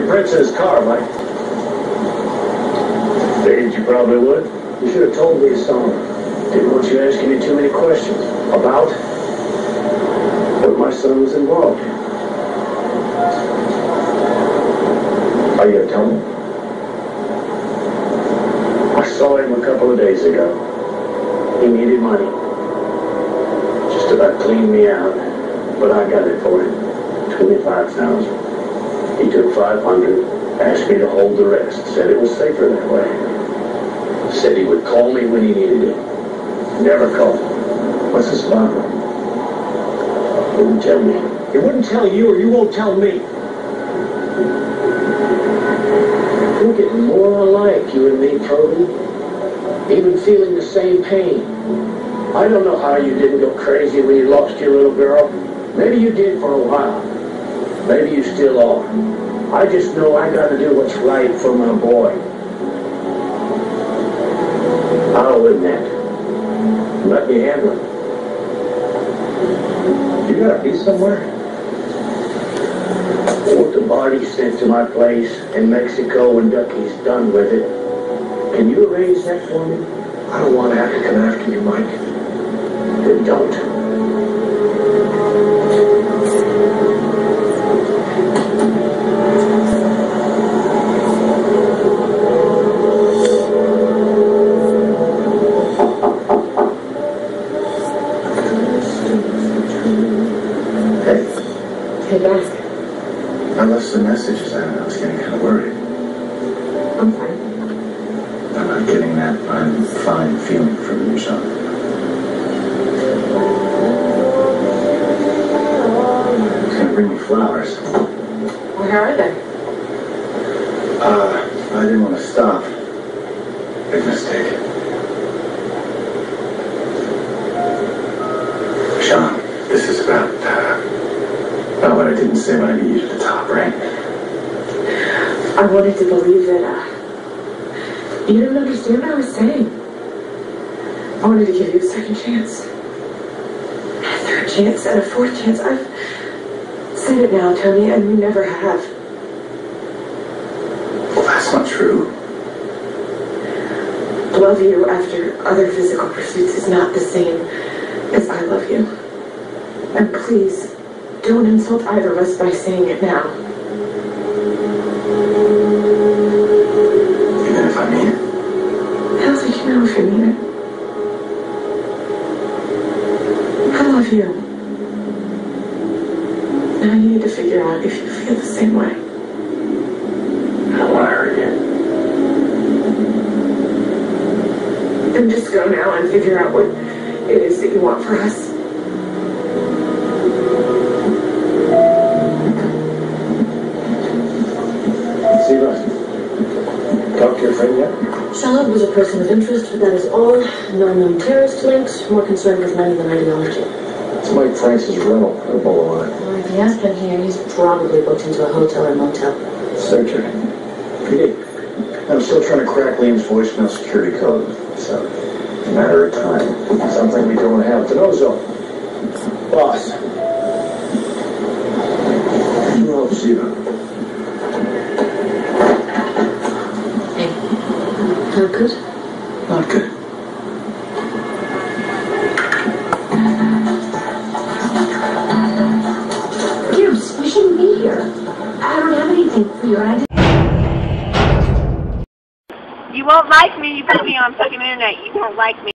fingerprints in his car, Mike. Figured you probably would. You should have told me you saw him. Didn't want you asking me too many questions. About? But my son was involved. Are you gonna tell me? I saw him a couple of days ago. He needed money. Just about cleaned me out. But I got it for him. $25,000. He took $500, asked me to hold the rest. Said it was safer that way. Said he would call me when he needed it. Never called. What's this about? Wouldn't tell me. He wouldn't tell you, or you won't tell me. We're getting more alike, you and me, Toby. Even feeling the same pain. I don't know how you didn't go crazy when you lost your little girl. Maybe you did for a while. Maybe you still are. I just know I gotta do what's right for my boy. I'll win that. Let me handle it. You gotta be somewhere. I want the body sent to my place in Mexico when Ducky's done with it. Can you arrange that for me? I don't want to have to come after you, Mike. Then don't. Hey, back. I left some messages out and I was getting kind of worried. I'm fine. I'm not getting that I'm fine feeling from you, son. He's gonna bring me flowers. Where are they? I didn't want to stop. Big mistake. Sean, this is about what I didn't say when I beat you to the top, right? I wanted to believe that, you didn't understand what I was saying. I wanted to give you a second chance. A third chance and a fourth chance. I've said it now, Tony, and you never have. Well, that's not true. Love you after other physical pursuits is not the same as I love you. And please, don't insult either of us by saying it now. Even if I mean it? How would you know if you mean it? I love you. Now you need to figure out if you feel the same way. I don't want to hurt you. Then just go now and figure out what it is that you want for us. Talk to your friend yet? Charlotte was a person of interest, but that is all. No known terrorist links, more concerned with money than ideology. It's Mike Francis' rental. Put a bowl on it. Well, if he has been here, he's probably booked into a hotel or motel. Search her. PD, I'm still trying to crack Liam's voicemail security code. It's a matter of time. Something we don't have. Desolder. Boss. You help Zero. Not good? Not good. Gibbs, we shouldn't be here. I don't have anything for you. You won't like me. You put me on fucking internet. You won't like me.